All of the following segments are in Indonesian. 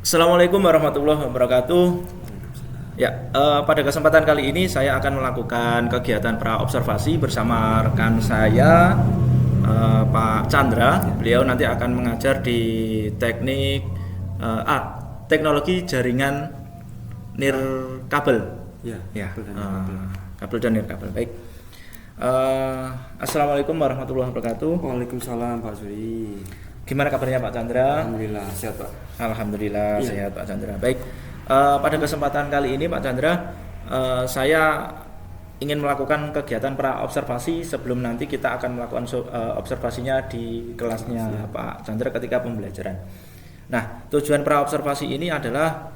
Assalamualaikum warahmatullahi wabarakatuh. Ya, pada kesempatan kali ini saya akan melakukan kegiatan praobservasi bersama rekan saya, Pak Chandra. Beliau nanti akan mengajar di teknik teknologi jaringan nirkabel. Ya, kabel dan nirkabel. Baik. Assalamualaikum warahmatullahi wabarakatuh. Waalaikumsalam Pak Suri. Gimana kabarnya Pak Chandra? Alhamdulillah sehat Pak. Alhamdulillah sehat Pak Chandra. Baik, pada kesempatan kali ini Pak Chandra, saya ingin melakukan kegiatan praobservasi sebelum nanti kita akan melakukan observasinya di kelasnya Pak Chandra ketika pembelajaran. Nah, tujuan praobservasi ini adalah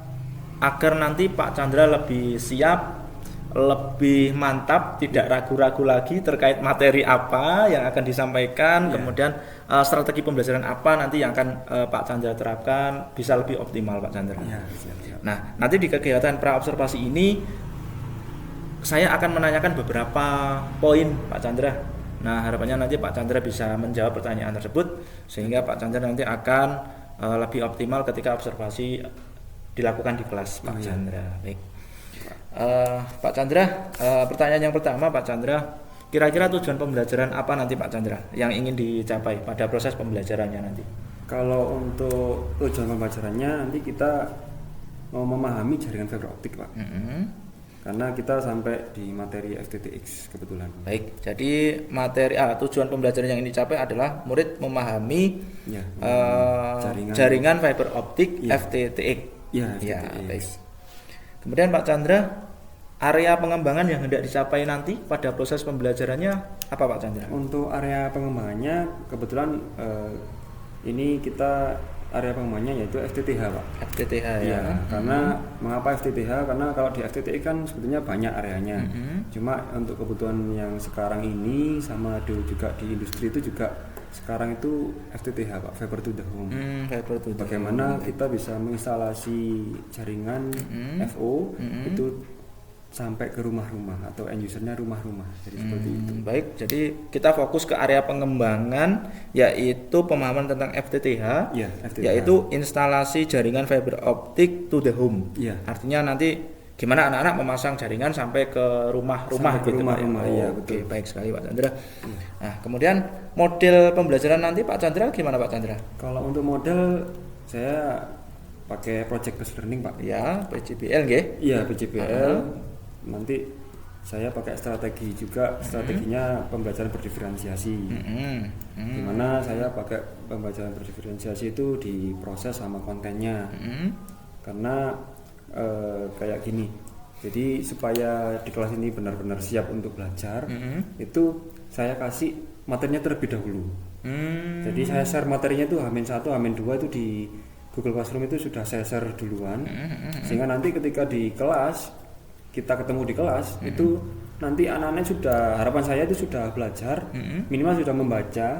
agar nanti Pak Chandra lebih siap, lebih mantap, tidak ragu-ragu lagi terkait materi apa yang akan disampaikan, kemudian strategi pembelajaran apa nanti yang akan Pak Chandra terapkan bisa lebih optimal Pak Chandra. Siap. Nah, nanti di kegiatan praobservasi ini saya akan menanyakan beberapa poin Pak Chandra. Nah, harapannya nanti Pak Chandra bisa menjawab pertanyaan tersebut sehingga Pak Chandra nanti akan lebih optimal ketika observasi dilakukan di kelas Pak Chandra. Baik. Pak Chandra, pertanyaan yang pertama Pak Chandra, kira-kira tujuan pembelajaran apa nanti Pak Chandra yang ingin dicapai pada proses pembelajarannya nanti? Kalau untuk tujuan pembelajarannya nanti kita mau memahami jaringan fiber optik Pak. Karena kita sampai di materi FTTX kebetulan. Baik, jadi materi tujuan pembelajaran yang ingin dicapai adalah murid memahami jaringan fiber optik FTTX. Ya, baik. Kemudian Pak Chandra, area pengembangan yang hendak dicapai nanti pada proses pembelajarannya apa Pak Chandra? Untuk area pengembangannya kebetulan ini kita area pengembangannya yaitu FTTH Pak. FTTH ya. Karena mengapa FTTH? Karena kalau di FTTX kan sebetulnya banyak areanya. Cuma untuk kebutuhan yang sekarang ini sama juga di industri itu juga sekarang itu FTTH Pak, fiber to the home. Bagaimana kita bisa menginstalasi jaringan FO itu sampai ke rumah-rumah atau end usernya rumah-rumah. Jadi seperti itu. Baik, jadi kita fokus ke area pengembangan yaitu pemahaman tentang FTTH, yaitu instalasi jaringan fiber optik to the home. Artinya nanti gimana anak-anak memasang jaringan sampai ke rumah-rumah gitu. Oke, baik sekali Pak Chandra. Nah, kemudian model pembelajaran nanti Pak Chandra gimana Pak Chandra? Kalau untuk model saya pakai project based learning Pak. Ya, PJBL nggih? Iya, PJBL. Nanti saya pakai strategi juga, strateginya pembelajaran berdiferensiasi. Dimana saya pakai pembelajaran berdiferensiasi itu diproses sama kontennya. Karena kayak gini, jadi supaya di kelas ini benar-benar siap untuk belajar, itu saya kasih materinya terlebih dahulu. Jadi saya share materinya itu H-1, H-2 itu di Google Classroom itu sudah saya share duluan, sehingga nanti ketika di kelas kita ketemu di kelas itu nanti anak-anak sudah, harapan saya itu sudah belajar, minimal sudah membaca,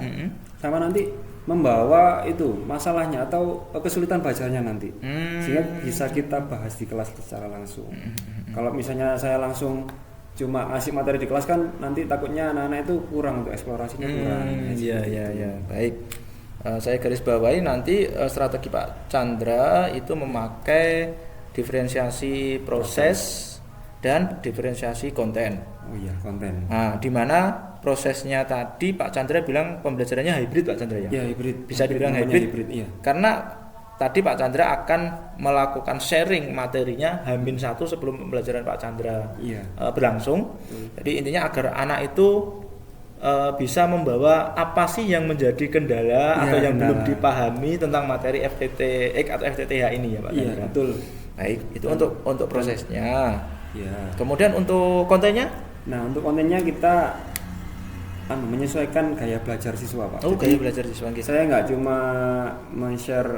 sama nanti membawa itu masalahnya atau kesulitan bacanya nanti, sehingga bisa kita bahas di kelas secara langsung. Kalau misalnya saya langsung cuma ngasih materi di kelas kan nanti takutnya anak-anak itu kurang untuk eksplorasinya kurang. Iya. Baik. Saya garis bawahi nanti strategi Pak Chandra itu memakai diferensiasi proses dan diferensiasi konten. Konten. Nah, di mana prosesnya tadi Pak Chandra bilang pembelajarannya hybrid Pak Chandra ya? Ya, hybrid. Bisa dibilang hybrid. Iya. Karena tadi Pak Chandra akan melakukan sharing materinya H-1 sebelum pembelajaran Pak Chandra berlangsung. Jadi intinya agar anak itu bisa membawa apa sih yang menjadi kendala atau yang belum dipahami tentang materi FTTX atau FTTH ini ya Pak Chandra. Iya, betul. Baik, itu untuk prosesnya. Ya. Kemudian untuk kontennya? Nah, untuk kontennya kita menyesuaikan gaya belajar siswa Pak. Gaya belajar siswa kita. Saya nggak cuma men-share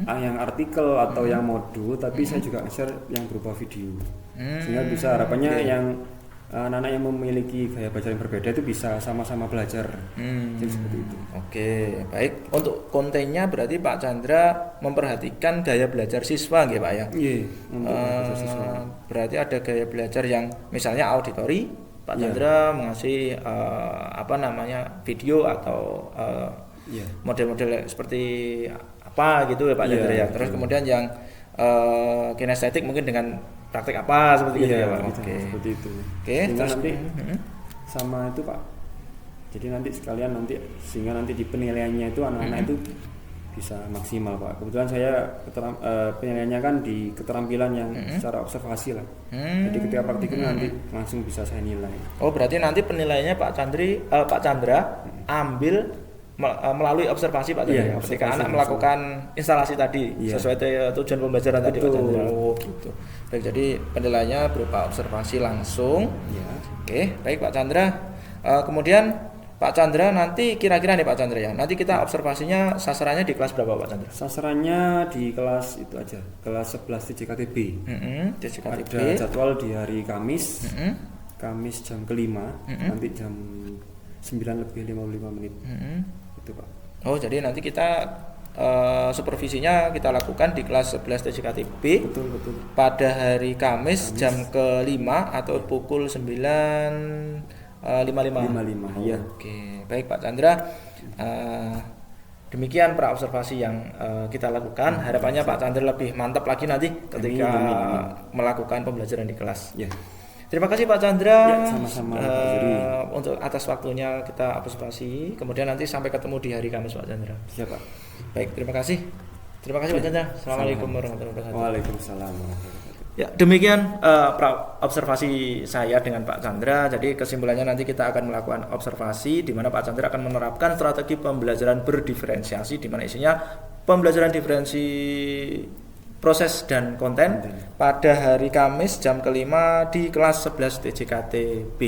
yang artikel atau yang modul, tapi saya juga share yang berupa video. Sehingga bisa harapannya yang anak-anak yang memiliki gaya belajar yang berbeda itu bisa sama-sama belajar. Jadi seperti itu. Oke, baik. Untuk kontennya berarti Pak Chandra memperhatikan gaya belajar siswa nggih Pak ya? Iya, untuk belajar siswa. Berarti ada gaya belajar yang misalnya auditori, Pak Chandra mengasih video atau model-model seperti apa gitu ya Pak Chandra ya. Terus kemudian yang kinestetik mungkin dengan praktek apa seperti itu ya Pak. Oke. Seperti itu. Oke, terus nanti sama itu Pak. Jadi nanti sekalian sehingga nanti di penilaiannya itu anak-anak itu bisa maksimal Pak. Kebetulan saya penilaiannya kan di keterampilan yang secara observasi lah. Jadi ketika praktikum nanti langsung bisa saya nilai. Oh berarti nanti penilaiannya Pak Chandra ambil melalui observasi Pak Chandra. Ketika anak melakukan instalasi tadi sesuai tujuan pembelajaran tadi Pak Chandra. Oh gitu. Baik, jadi penilaiannya berupa observasi langsung. Oke, baik Pak Chandra. Kemudian Pak Chandra nanti kira-kira nih Pak Chandra ya. Nanti kita observasinya sasarannya di kelas berapa Pak Chandra? Sasarannya di kelas itu aja, kelas 11 TJKTB. TJKTB. Ada jadwal di hari Kamis. Kamis jam kelima, nanti jam 9:55. Itu Pak. Oh, jadi nanti kita supervisinya kita lakukan di kelas 11 TJKTB. Betul. Pada hari Kamis jam kelima atau pukul 9:55. Iya. Oke, baik Pak Chandra. Demikian pra observasi yang kita lakukan. Harapannya Pak Chandra lebih mantap lagi nanti ketika melakukan pembelajaran di kelas. Ya. Terima kasih Pak Chandra. Sama-sama. Untuk atas waktunya kita observasi. Kemudian nanti sampai ketemu di hari Kamis Pak Chandra. Siap Pak. Baik, terima kasih. Terima kasih Pak Chandra. Assalamualaikum warahmatullahi wabarakatuh. Waalaikumsalam warahmatullahi wabarakatuh. Ya, demikian observasi saya dengan Pak Chandra. Jadi kesimpulannya nanti kita akan melakukan observasi di mana Pak Chandra akan menerapkan strategi pembelajaran berdiferensiasi di mana isinya pembelajaran diferensi proses dan konten pada hari Kamis jam kelima di kelas 11 TJKTB.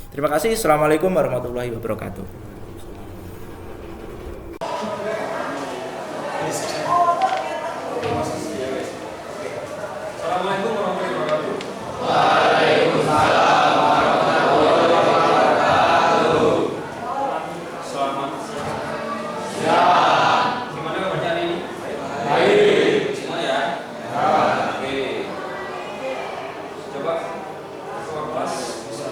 Terima kasih. Assalamualaikum warahmatullahi wabarakatuh. Assalamualaikum warahmatullahi wabarakatuh. Waalaikumsalam warahmatullahi wabarakatuh. Selamat siang. Siang. Gimana kabarnya hari ini? Baik. Semua ya? Ya. Oke. Coba keluar kelas bisa.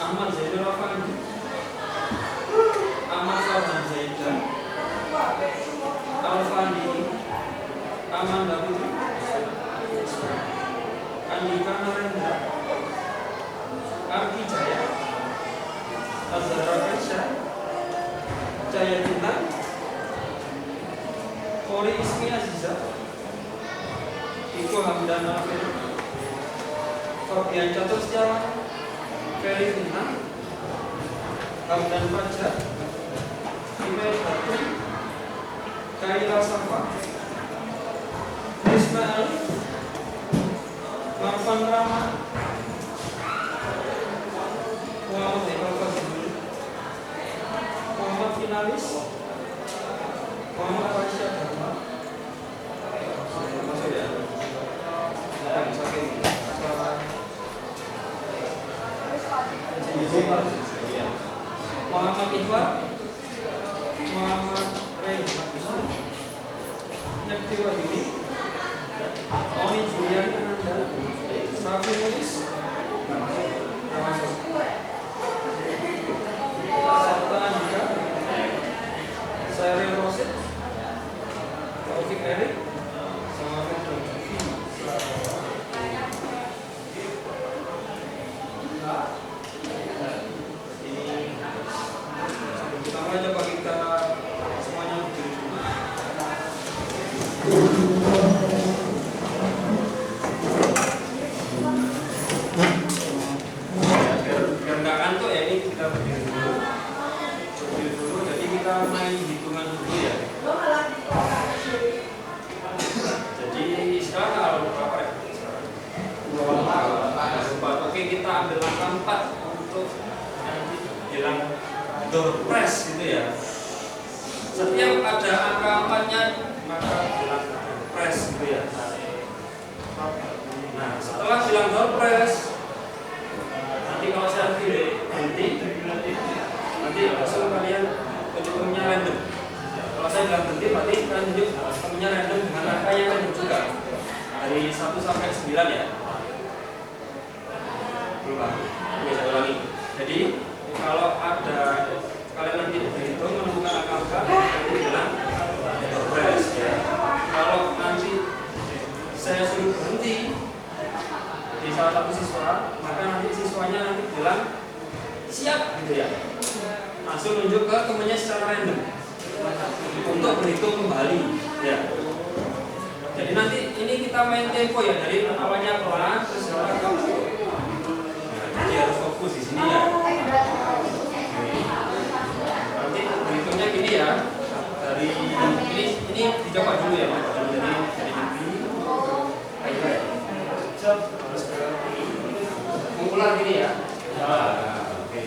Ahmad Zaidul Afandi, Ahmad Salman Zaidan, Alfandi, Amanda Putri, Andika Narendra, Arki Jaya, Azhara Kesha, Jaya Cinta, Kori Ismi Aziza, Iko Hamdan Nafir, Fabian Catur Setiawan, Ferry Bintang, Hamdan Fajar, Imel Hatun, Kaila Safa, Ismail, Marfan Rama, Muhammad Iqbal Fazlul, Muhammad Finalis, Muhammad Faisal Dharma. Masuk ya? Muhammad Iqbal, Muhammad Reyhan, Nekti Wahyudi, Oni Julian Ananda, Safi Mulis, Sabta Andika, Sari Rosid, Taufik Erik, sama Fedro Jufi. Pertama coba kita semuanya berdiri dulu. Biar nggak kantuk ya, ini kita berdiri dulu. Berdiri dulu, jadi kita main hitungan dulu ya. Jadi sekarang kalau berapa ya? 24. Oke, kita ambil langkah 4 untuk nanti bilang door press gitu ya. Setiap ada angka 4-nya maka bilang press gitu ya. Nah, setelah bilang door press, nanti kalau saya berhenti, nanti langsung kalian tunjuk temennya random. Kalau saya bilang berhenti, berarti kalian tunjuk temennya random dengan angka yang random juga. Dari 1 sampai 9 ya. Berulang. Oke, saya ulangi. Jadi kalau ada kalian nanti berhitung menemukan angka nanti bilang press ya. Kalau nanti saya suruh berhenti di salah satu siswa, maka nanti siswanya nanti bilang siap gitu ya. Langsung nunjuk ke temannya secara random untuk berhitung kembali ya. Jadi nanti ini kita main tempo ya, dari awalnya pelan terus sekarang jadi harus fokus di sini ya. Nanti berhitungnya gini ya, dari ini dicoba dulu ya Pak. Dari negeri, terus ke kumpulan gini ya. Oke.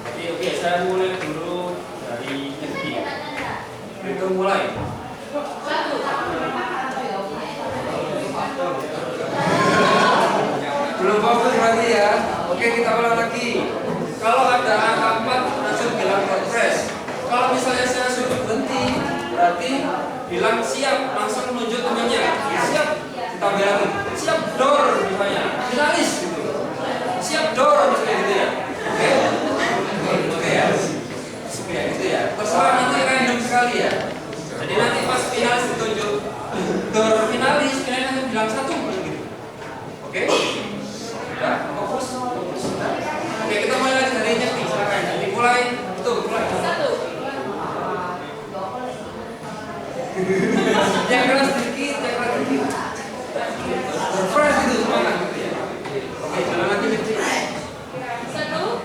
Jadi oke, saya mulai dulu dari negeri. Berhitung mulai. Belum fokus berarti ya. Oke, kita ulang lagi. Kalau ada angka 4 langsung bilang press. Kalau misalnya saya suruh berhenti, berarti bilang siap, langsung menunjuk temannya. Siap, kita bilang siap door misalnya. Finalis gitu. Siap door misalnya gitu ya. Oke. Oke ya. Oke, gitu ya. Terserah nanti random sekali ya. Jadi nanti pas finalis ditunjuk door finalis, finalis bilang 1 gitu. Oke. Ya, fokus. Oke, kita mulai lagi dari nyepi, silakan. Jadi mulai, mulai. 1. Yang keras sedikit, yang keras sedikit. Fresh itu semangat gitu ya. Oke, jalan lagi nyepi. 1.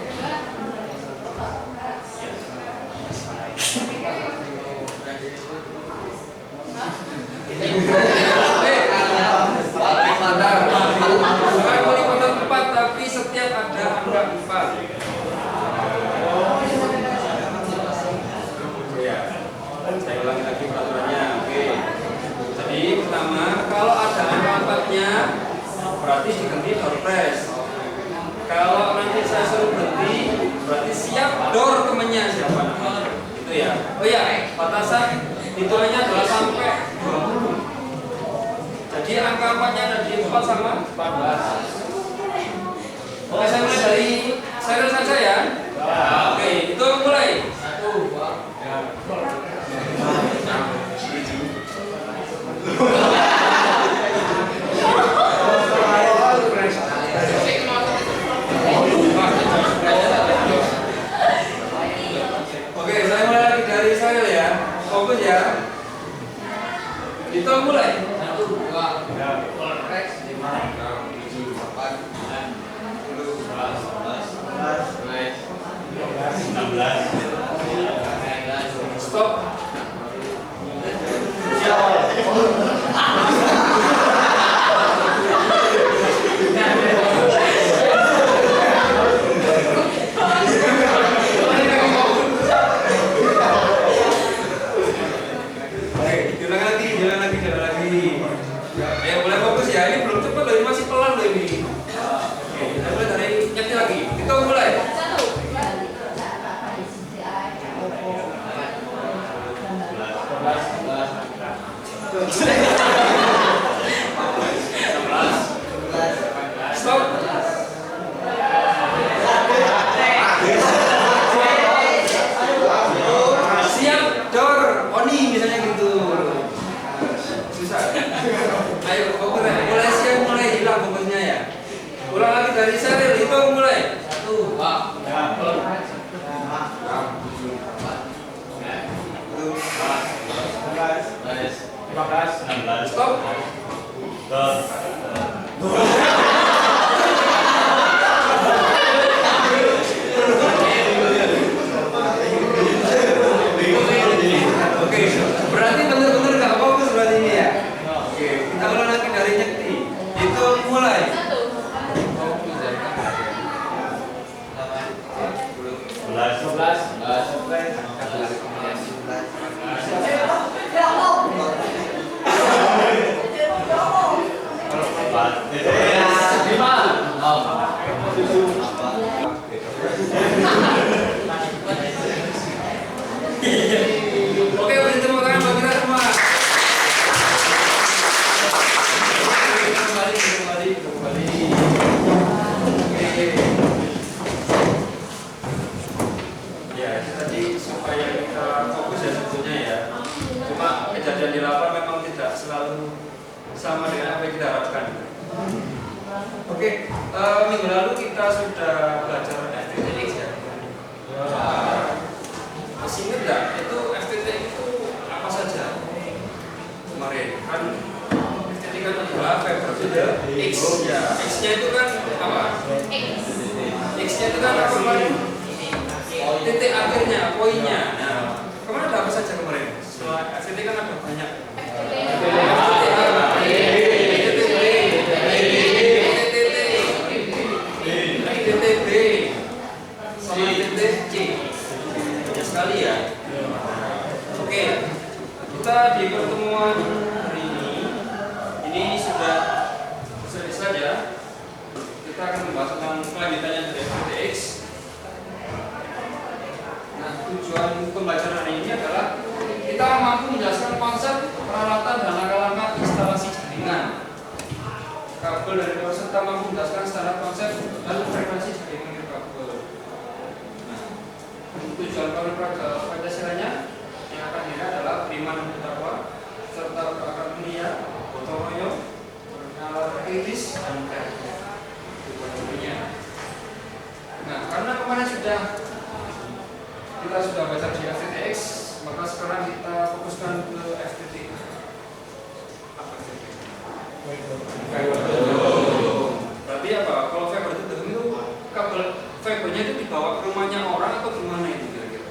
Tapi setiap ada angka 4. Ya, saya ulangi lagi peraturannya. Oke. Jadi pertama, kalau ada angka 4-nya, berarti diganti door press. Kalau nanti saya suruh berhenti, berarti siap door temennya siapa namanya. Itu ya. Oh ya, batasan hitungannya adalah sampai 20. Jadi angka 4-nya ada di 4 sama 14. Oke, saya mulai dari serial saja ya. Oke, itu mulai. 1, 2, 3. Oke, saya mulai lagi dari serial ya. Fokus ya. Itu mulai. 1, 2, 16. Stop. Jalan lagi. Ayo mulai fokus ya. Ini belum cepat loh, ini masih pelan loh ini. Oke, kita mulai dari nyetir lagi. Kita mulai. 11. Stop. Siap, door, Oni misalnya gitu. Susah. Ayo fokus ya. Mulai siap, mulai hilang fokusnya ya. Ulang lagi dari serial itu mulai. 1, 2, 15, 16. sama dengan apa yang kita harapkan. Oke, minggu lalu kita sudah belajar FTTX ya. Masih ingat nggak itu FTTX itu apa saja? Kemarin kan FTTX kan adalah fiber to the X ya. X-nya itu kan apa? X-nya itu kan apa kemarin? Titik akhirnya, poinnya. Nah, kemarin ada apa saja kemarin? Setelah FTTX kan ada banyak. Sekali ya. Oke, kita di pertemuan hari ini sudah selesai saja. Kita akan membahas tentang kelanjutannya dari FTTX. Nah, tujuan pembelajaran hari ini adalah kita mampu menjelaskan konsep, peralatan dan langkah-langkah instalasi jaringan kabel dari peserta, mampu menjelaskan standar konsep dan frekuensi jaringan kabel. Tujuan Pancasilanya yang akan dilihat adalah beriman dan bertakwa serta berakal mulia, gotong royong, bernalar kritis dan kreatif. Tujuannya. Nah, karena kemarin kita sudah baca di FTTX, maka sekarang kita fokuskan ke FTTX. Apa FTTX? Berarti apa? Kalau fiber to the home itu kabel fibernya itu dibawa ke rumahnya orang atau gimana itu kira-kira?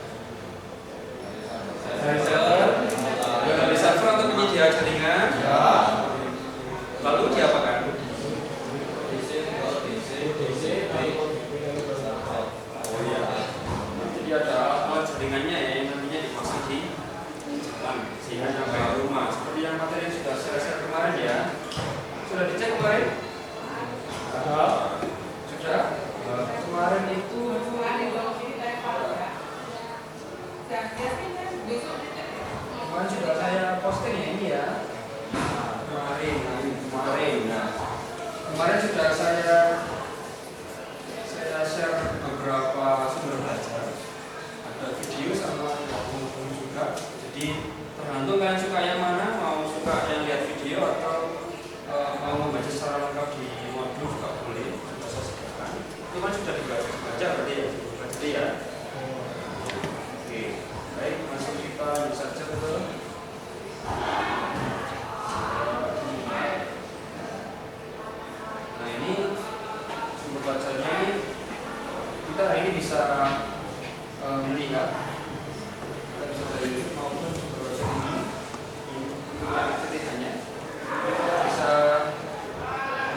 Dari server atau penyedia jaringan? Lalu diapakan? Oh ya. Jadi ada alat jaringannya ya yang nantinya dipasang di jalan sehingga sampai ke rumah. Seperti yang materi yang sudah saya share kemarin ya. Sudah dicek kemarin? Sudah. Kemarin itu kemarin sudah saya posting ya ini ya. Kemarin sudah saya share beberapa sumber belajar. Ada video sama buku juga. Jadi tergantung kalian suka yang mana, mau suka yang lihat video atau mau membaca secara lengkap di modul juga boleh. Sudah saya sediakan. Itu kan sudah dibaca berarti ya. Oke, baik, masuk kita saja ke nah ini sumber bacanya kita hari ini bisa melihat kita bisa dari YouTube maupun sumber baca ini ketikanya kita bisa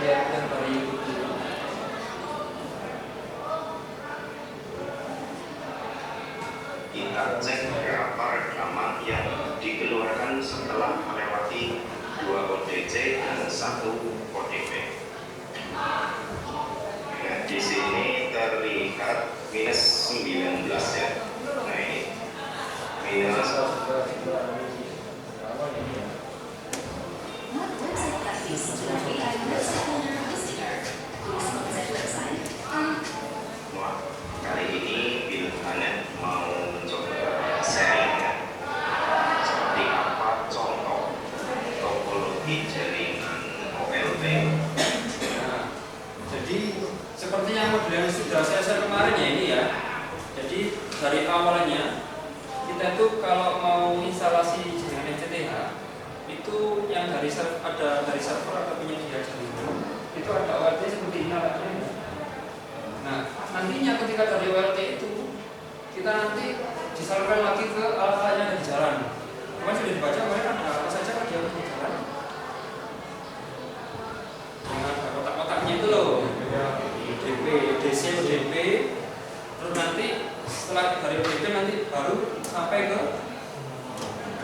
lihat yang dari YouTube dulu. Kita cek berapa rekaman yang dikeluarkan setelah melewati 2 ODC dan 1 ODP. Nah, di sini terlihat minus 19 ya. Nah ini minus. Wah, kali ini Bilhanet mau mencoba sharing ya. Seperti apa contoh topologi jaringan OLT. Nah, jadi seperti yang model yang sudah saya share kemarin ya ini ya. Jadi dari awalnya kita itu kalau mau instalasi jaringan FTTH itu yang dari ada dari server atau penyedia jaringan itu ada OLT seperti ini alatnya. Nah, nantinya ketika dari OLT itu kita nanti disalurkan lagi ke alat-alat yang ada di jalan. Kemarin sudah dibaca kemarin ada apa saja kan di jalan. Dengan ada kotak-kotaknya itu loh. DP, DC, DP. Terus nanti setelah dari DP nanti baru sampai ke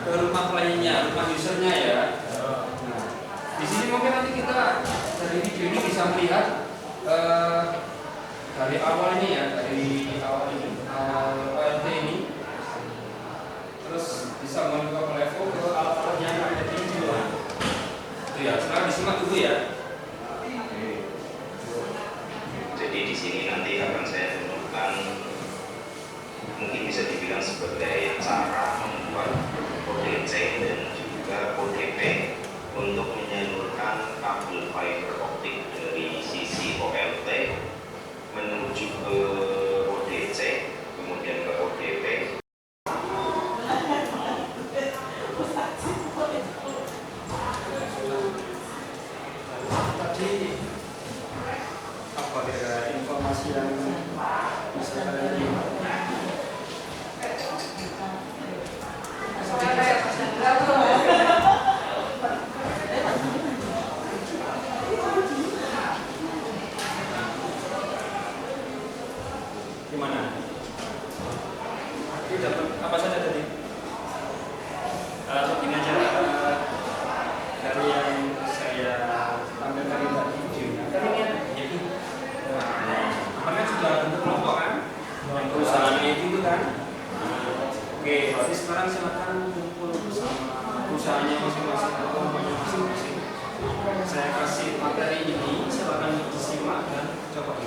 rumah kliennya, rumah usernya ya. Nah, di sini mungkin nanti kita dari video ini bisa melihat dari awal ini ya, dari awal ini, awal OLT ini, terus bisa membuka ke level ke alat-alat yang ada di luar. Itu ya, sekarang disimak dulu ya. Jadi di sini nanti akan saya tunjukkan, mungkin bisa dibilang sebagai cara membuat ODC dan juga ODP untuk menyalurkan perusahaannya masing-masing atau kelompoknya masing-masing. Saya kasih materi ini, silakan disimak dan coba.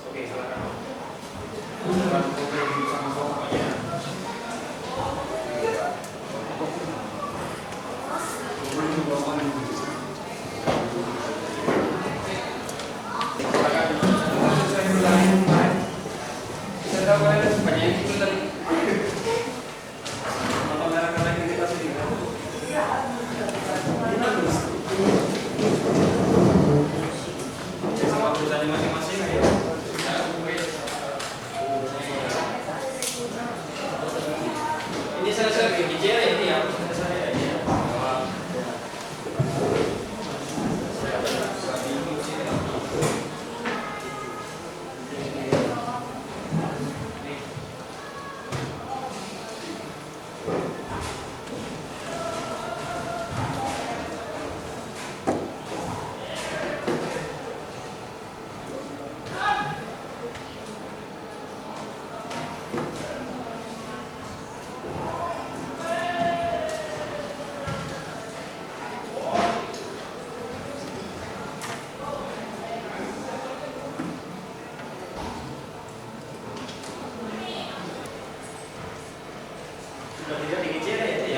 Oke, silakan. Silakan ngobrol sama kelompoknya. Saya boleh banyak itu tadi. Apa mereka lagi kita sini? Sama perusahaan masing-masing ya. Ini saya bicara ini ya. Saya ini ya. Sudah tidak dikincir ya.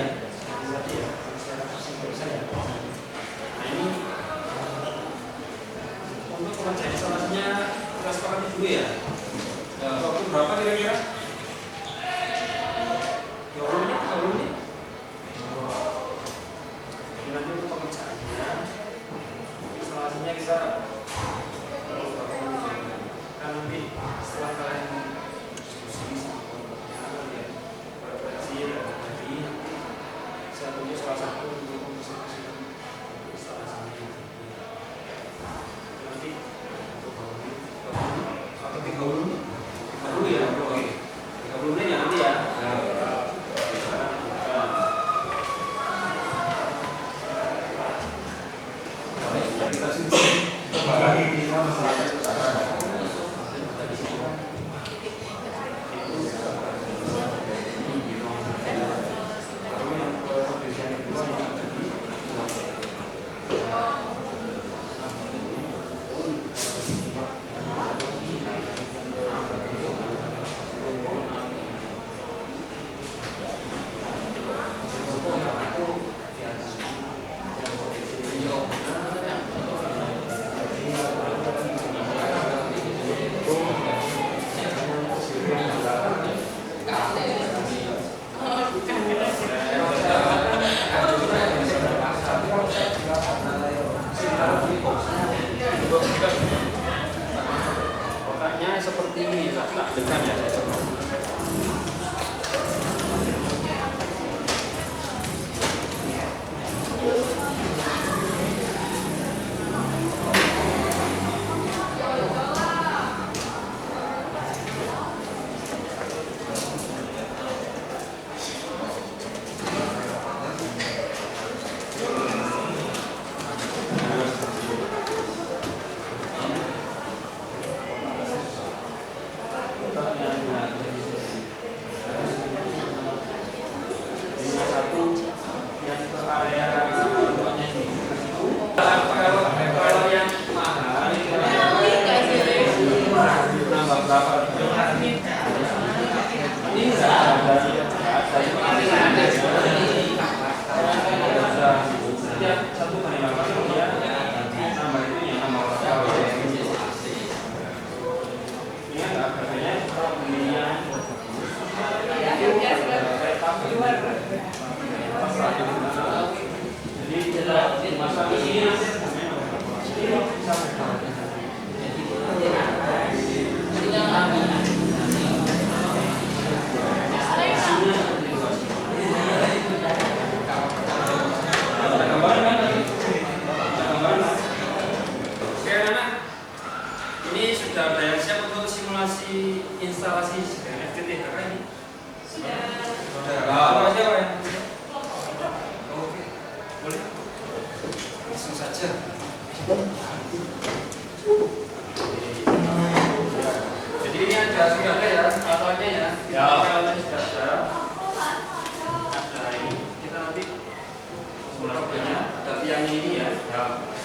kabelnya ini ya,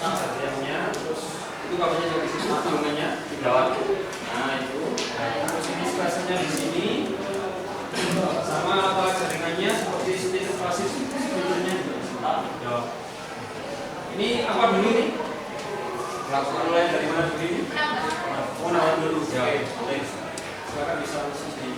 baterainya, terus itu kabelnya juga di sini, filmnya di bawah. Nah itu, terus ini spacernya di sini, sama alat jaringannya seperti stiker klasik, stikernya juga. Ini apa dulu nih? Lakukan mulai dari mana dulu ini? Pengenalan dulu. Ya, baik. Silakan bisa langsung di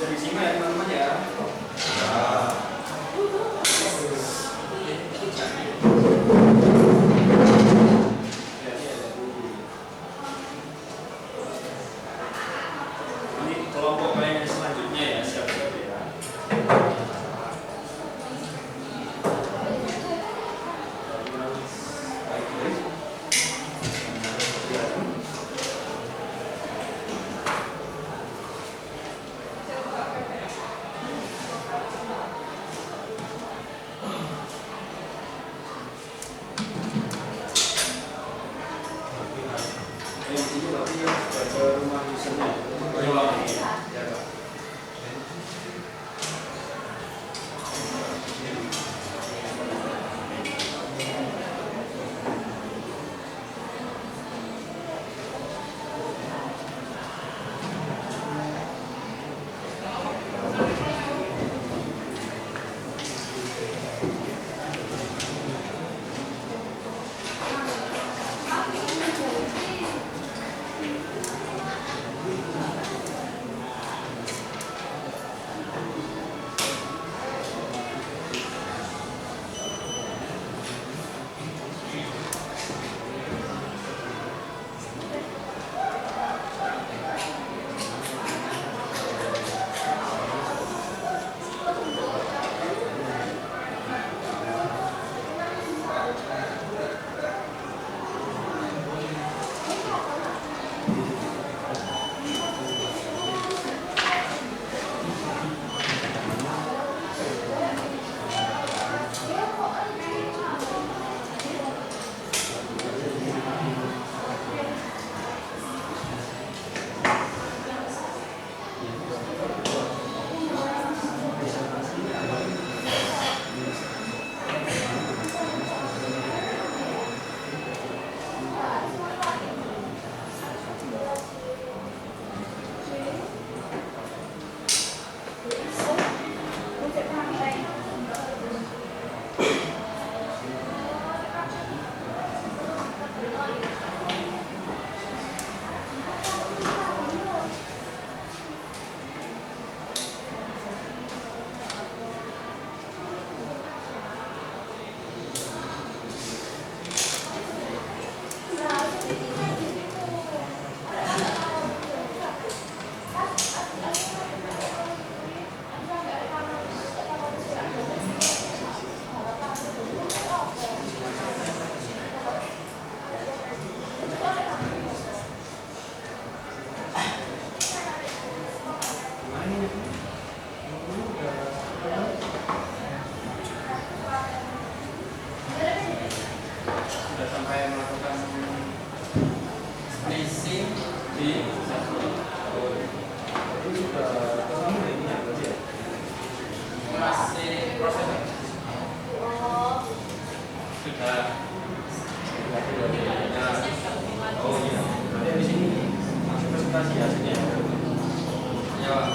Bisa disimak ya teman-teman ya. Ini kelompok yang selanjutnya ya, siap-siap ya. Ini berarti baca rumah misalnya. Ya, Pak. Sudah sampai melakukan spacing di ini sudah ketemu ini ya berarti ya? Masih proses sudah. Oh iya, berarti di sini masih presentasi hasilnya ya Pak.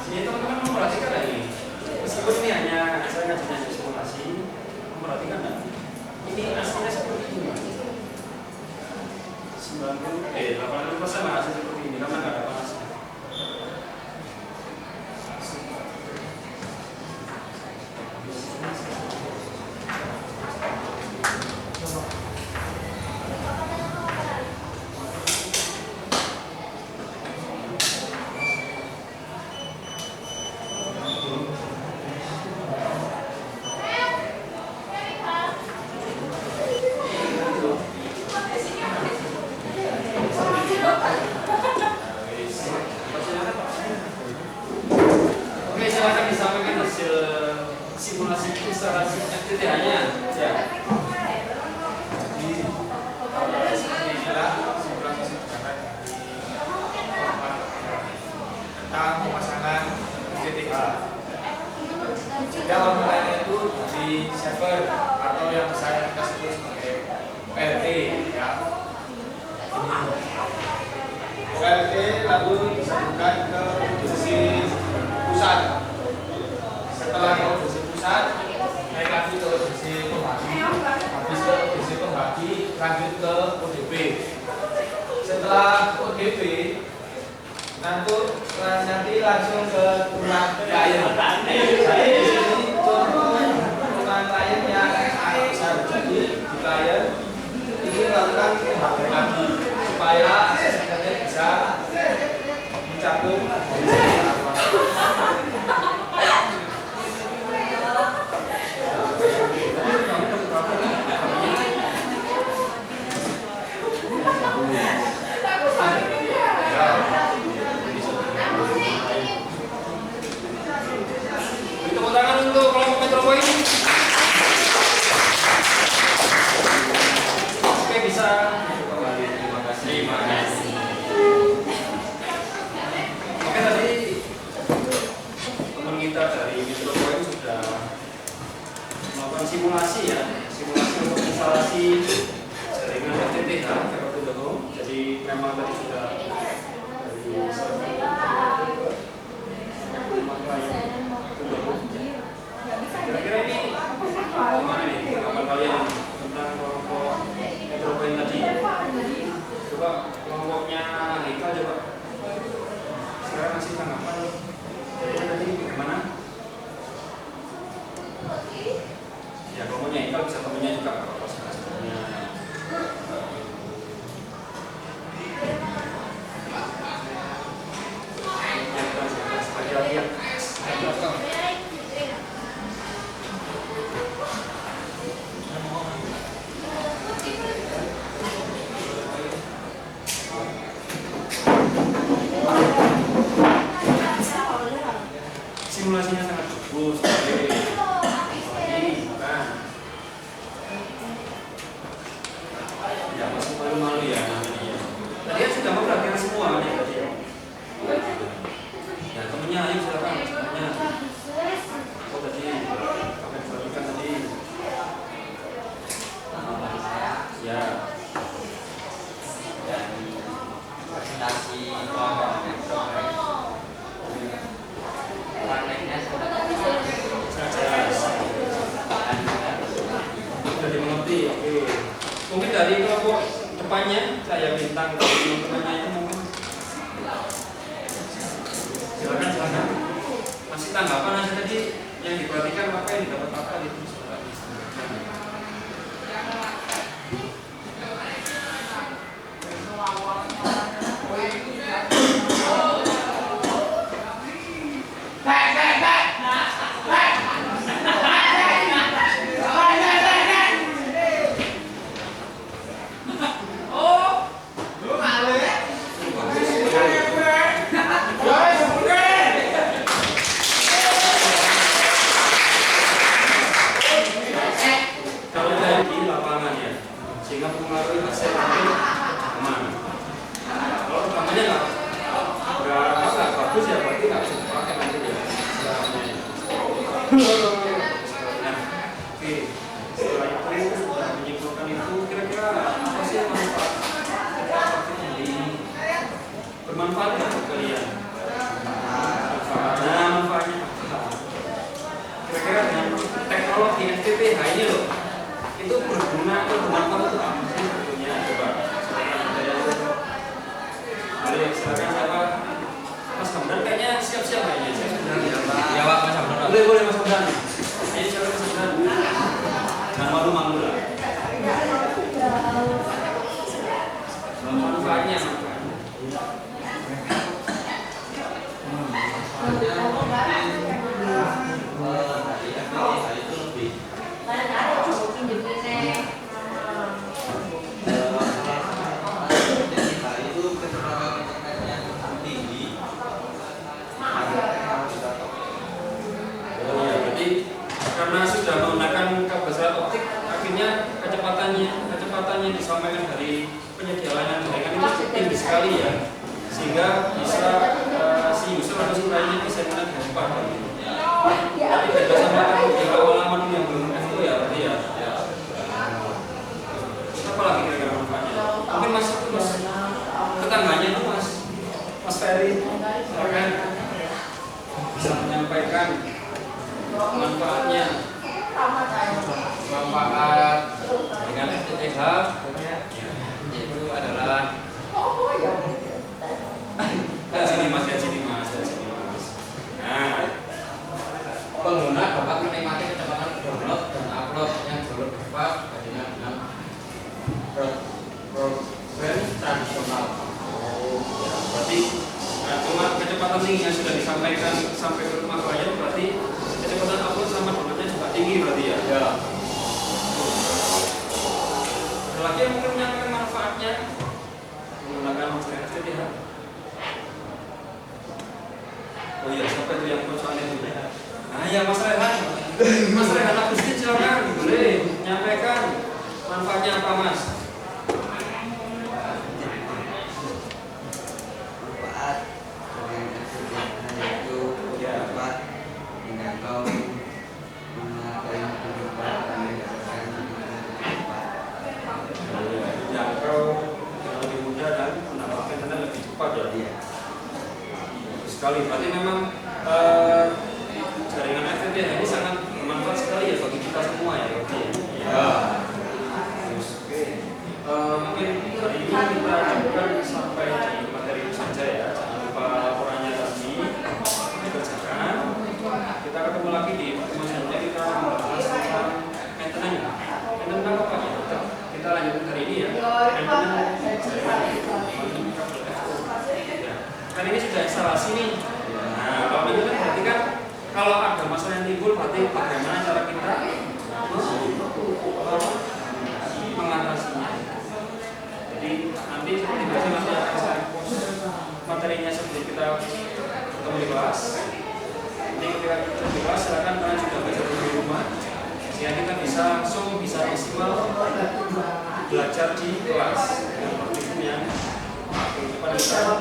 Ini teman-teman memperhatikan lagi, meskipun ini hanya saya ngajarnya simulasi, memperhatikan nggak? Ini aslinya seperti ini, 80% hasil seperti ini, karena nggak ada panasnya. Oke, silakan disampaikan hasil simulasi instalasi FTTH-nya. Ya. Tentang pemasangan FTTH. Jadi mulainya itu di server atau yang saya sebut sebagai PLT ya. PLT lalu disambungkan ke posisi pusat. Setelah ke posisi pusat, naik lagi ke posisi pembagi, habis ke posisi pembagi, lanjut ke ODP. Setelah ODP nanti langsung ke tulang klien. Jadi di sini contoh tulang klien yang bisa terjadi di klien ini lakukan lagi supaya asesmennya bisa mencakup Tepuk tangan untuk kelompok Metro Point. Oke, bisa kembali. Terima kasih. Oke, tadi teman kita dari Metro Point sudah melakukan simulasi ya, simulasi untuk instalasi jaringan FTTH Jakarta.com. Jadi memang tadi sudah dari kira-kira ini gimana nih tanggapan kalian tentang kelompok Metro Point tadi? Coba kelompoknya Haikal coba sekarang kasih tanggapan tadi bagaimana? Ya kelompoknya Haikal bisa temennya juga kalau sebelumnya. Simulasinya sangat bagus sekali. Bukan. Ya masih malu-malu ya namanya. Tadi kan sudah memperhatikan semua nih tadi. Ya temennya ayo silakan temennya. Oh tadi apa yang diperhatikan tadi? Ya. Dan presentasi kelompok Metro prakteknya sudah dimengerti. Oke. Mungkin dari kelompok depannya saya bintang dari teman-temannya itu mungkin. Silakan. Masih tanggapan aja tadi yang diperhatikan apa yang didapat apa gitu. Kalau dari di lapangan ya, sehingga mempengaruhi hasil nanti kemana. Kalau rekamannya nggak bagus ya berarti nggak bisa dipakai nanti ya. Nah, oke. Setelah itu sudah menyimpulkan itu kira-kira apa sih manfaat ini bermanfaat nggak buat kalian? Manfaatnya apa? Kira-kira dengan teknologi FTTH ini loh, itu berguna atau bermanfaat untuk apa sih sebetulnya? Coba silakan siapa? Mas Hamdan kayaknya siap-siap kayaknya. Saya sudah ya Pak Mas Hamdan. boleh Mas Hamdan. Ini siapa Mas Hamdan? Jangan malu-malu lah. Manfaatnya. Karena sudah menggunakan kabel serat optik, akhirnya kecepatannya disampaikan dari penyedia layanan jaringan itu tinggi sekali ya, sehingga bisa si user atau si lainnya bisa melihat dengan cepat. Tapi kita sampaikan di awal yang belum itu ya, berarti ya. Apa lagi kira-kira manfaatnya? Mungkin mas tetangganya itu mas Ferry, silakan bisa menyampaikan manfaatnya. Manfaat dengan FTTH itu adalah Sini linknya sudah disampaikan sampai ke rumah klien, berarti kecepatan upload sama downloadnya juga tinggi berarti ya. Ada lagi yang mungkin menyampaikan manfaatnya menggunakan masker FTTH. Oh iya, siapa itu yang soalnya itu? Nah ya Mas Rehan, Mas Rehan Agustin silakan boleh menyampaikan manfaatnya apa Mas? Manfaat dengan FTTH itu dapat menjangkau mengenai kehidupan dan mendapatkan Jangkau yang lebih mudah dan mendapatkan internet lebih cepat ya. Bagus sekali. Berarti memang jaringan FTTH ini sangat bermanfaat sekali ya bagi kita semua ya. Oke. Oke. Mungkin hari ini kita cukupkan sampai di materi itu saja ya. Jangan lupa laporannya tadi dikerjakan. Kita ketemu lagi di pertemuan selanjutnya. Kita membahas tentang maintenance. Maintenance apa ya? Kita lanjutkan hari ini ya. Kan ini sudah instalasi nih. Nah, kalau maintenance berarti kan kalau ada masalah yang timbul berarti bagaimana cara kita mengatasinya. Jadi nanti seperti biasa nanti akan saya post materinya sebelum kita ketemu di kelas. Nanti ketika kita di kelas silakan kalian sudah belajar di rumah sehingga kita bisa langsung bisa maksimal belajar di kelas dengan praktikum yang depan kita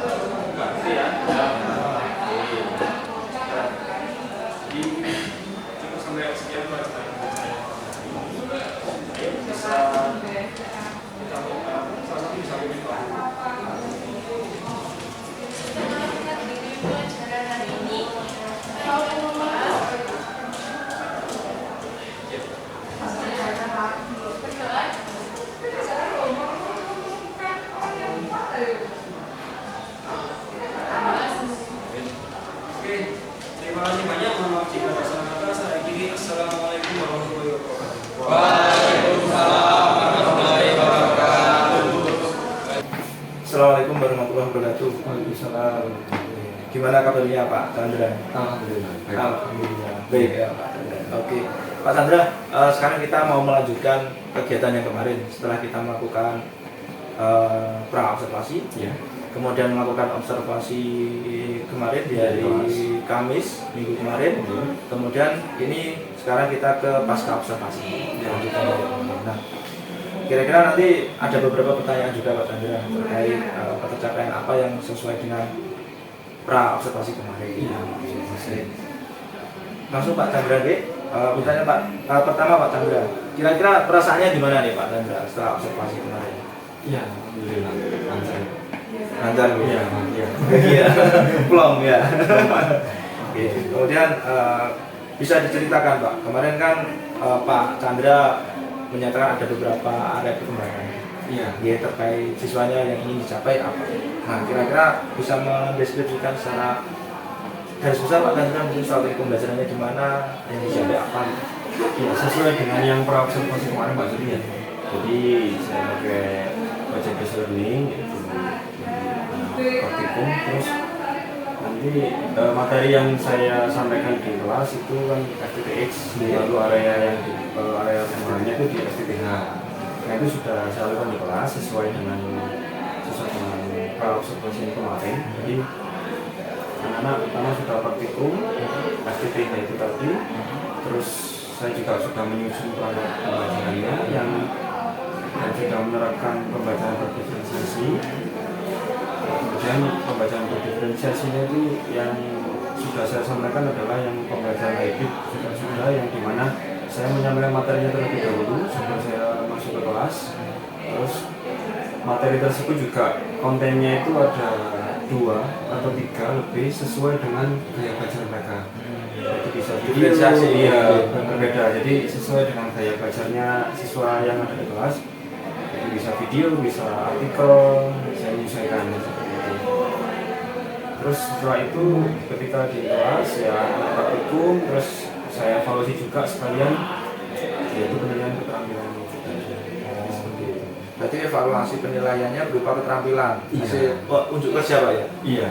bantu ya. Jadi cukup sampai sekian pelajaran saya. Ayo bisa kita salah satu bisa berbicara. Oke, terima kasih banyak. Mohon maaf jika ada salah kata. Saya akhiri. Assalamualaikum warahmatullahi wabarakatuh. Waalaikumsalam warahmatullahi wabarakatuh. Assalamualaikum warahmatullahi wabarakatuh. Waalaikumsalam. Gimana kabarnya Pak Chandra? Alhamdulillah. Alhamdulillah. Baik ya Pak Chandra. Oke, Pak Chandra, sekarang kita mau melanjutkan kegiatan yang kemarin setelah kita melakukan pra-observasi. Ya. Kemudian melakukan observasi kemarin di hari Kamis minggu kemarin. Kemudian ini sekarang kita ke pasca observasi. Nah, kira-kira nanti ada beberapa pertanyaan juga Pak Chandra terkait pencapaian apa yang sesuai dengan pra observasi kemarin. Langsung Pak Chandra, pertanyaan Pak pertama Pak Chandra, kira-kira perasaannya gimana nih Pak Chandra setelah observasi kemarin? Iya, alhamdulillah. Lancar gitu. Iya. Iya. Plong ya. Oke. Kemudian bisa diceritakan Pak, kemarin kan Pak Chandra menyatakan ada beberapa area perkembangan. Iya. Ya, terkait siswanya yang ingin dicapai apa? Nah, kira-kira bisa mendeskripsikan secara garis besar Pak Chandra mungkin strategi pembelajarannya gimana, yang dicapai apa? Ya, sesuai dengan yang pra-observasi kemarin Pak Suri ya. Jadi saya pakai project based learning yaitu praktikum, terus nanti materi yang saya sampaikan di kelas itu kan FTTX, lalu area yang area kemarinnya itu di FTTH. Nah itu sudah saya lakukan di kelas sesuai dengan pra-observasi kemarin. Jadi anak-anak pertama sudah praktikum FTTH itu tadi, terus saya juga sudah menyusun perangkat pembelajarannya yang sudah menerapkan pembacaan berdiferensiasi. Kemudian pembacaan berdiferensiasinya itu yang sudah saya sampaikan adalah yang pembelajaran hybrid sudah yang dimana saya menyampaikan materinya terlebih dahulu sebelum saya masuk ke kelas. Terus materi tersebut juga kontennya itu ada 2 atau 3 lebih sesuai dengan gaya belajar mereka. Jadi bisa Diferensiasi, iya berbeda. Jadi sesuai dengan gaya belajarnya siswa yang ada di kelas. Jadi bisa video, bisa artikel, saya menyesuaikan seperti itu. Terus setelah itu ketika di kelas ya praktikum, terus saya evaluasi juga sekalian yaitu penilaian keterampilan. Berarti evaluasi penilaiannya berupa keterampilan. Iya. Hasil unjuk kerja Pak ya? Iya.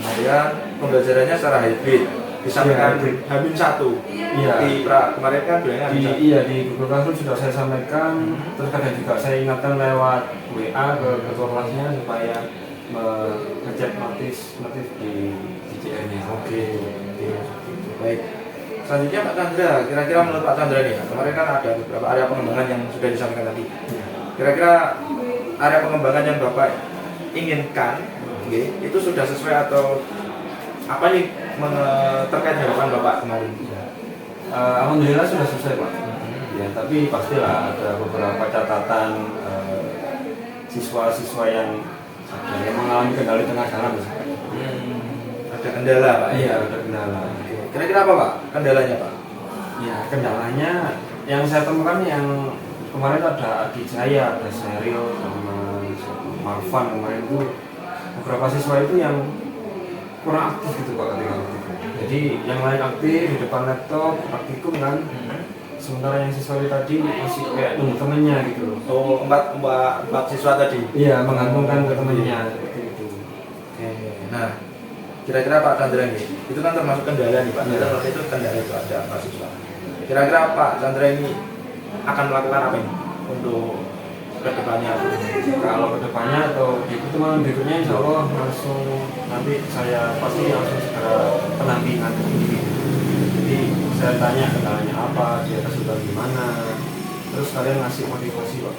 Kemudian pembelajarannya secara hybrid, disampaikan H-1. Iya. Di kemarin kan bilangnya di Google Classroom sudah saya sampaikan, terus kadang juga saya ingatkan lewat WA ke ketua kelasnya supaya ngecek notif di CR-nya. Oke. Baik. Selanjutnya Pak Chandra, kira-kira menurut Pak Chandra nih, kemarin kan ada beberapa area pengembangan yang sudah disampaikan tadi. Kira-kira area pengembangan yang Bapak inginkan, itu sudah sesuai atau apa nih terkait harapan Bapak kemarin? Alhamdulillah sudah selesai Pak. Ya, tapi pastilah ada beberapa catatan siswa-siswa yang mengalami kendala di tengah jalan. Ada kendala Pak? Iya, ada kendala. Kira-kira apa Pak kendalanya Pak? Ya, kendalanya yang saya temukan yang kemarin ada Adi Jaya, ada Seril, sama Marvan kemarin itu beberapa siswa itu yang kurang aktif gitu Pak ketika waktu. Jadi yang lain aktif di depan laptop, praktikum kan. Sementara yang siswa tadi masih kayak nunggu temennya gitu loh. Oh, empat siswa tadi? Iya, menggantungkan ke temennya seperti itu. Oke. Nah, kira-kira Pak Chandra ini, itu kan termasuk kendala nih Pak. Kendala itu kendala itu ada empat siswa. Kira-kira Pak Chandra ini akan melakukan apa ini untuk kedepannya? Kalau kedepannya atau di pertemuan berikutnya insya Allah langsung nanti saya pasti langsung segera penampingan individu. Jadi saya tanya kendalanya apa, dia kesulitan gimana, terus kalian ngasih motivasi Pak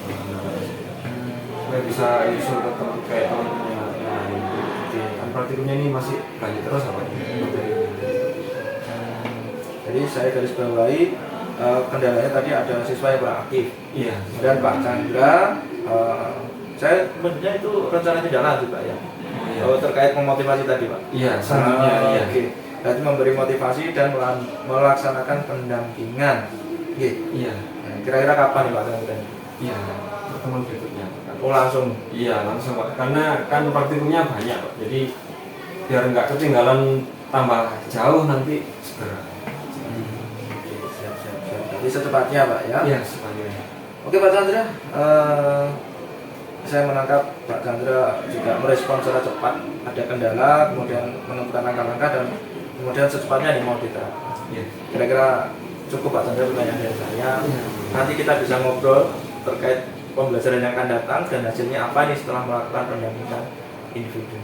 supaya bisa usul ke teman kayak teman-teman yang lain. Kan praktikumnya ini masih lanjut terus apa ini? Jadi saya garis bawahi kendalanya tadi ada siswa yang kurang aktif. Iya. Dan Pak Chandra, saya sebenarnya itu rencana tidak lanjut Pak ya. Iya. Terkait memotivasi tadi Pak. Iya, selanjutnya iya. Oke. Berarti memberi motivasi dan melaksanakan pendampingan. Iya. Nah, kira-kira kapan nih Pak Chandra? Iya, pertemuan berikutnya. Oh langsung? Iya langsung Pak, karena kan praktikumnya banyak Pak, jadi biar nggak ketinggalan tambah jauh nanti segera. Siap. Jadi secepatnya Pak ya? Iya secepatnya. Oke Pak Chandra, saya menangkap Pak Chandra juga merespon secara cepat, ada kendala, kemudian menentukan langkah-langkah dan kemudian secepatnya mau diterapkan. Iya. Kira-kira cukup Pak Chandra pertanyaan dari saya. Nanti kita bisa ngobrol terkait pembelajaran yang akan datang dan hasilnya apa nih setelah melakukan pendampingan individu.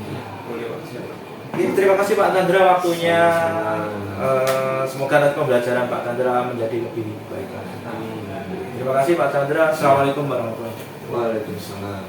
Boleh Pak, siapa? Terima kasih Pak Chandra waktunya. Semoga nanti pembelajaran Pak Chandra menjadi lebih baik lagi. Amin. Terima kasih Pak Chandra. Assalamualaikum warahmatullahi wabarakatuh. Waalaikumsalam.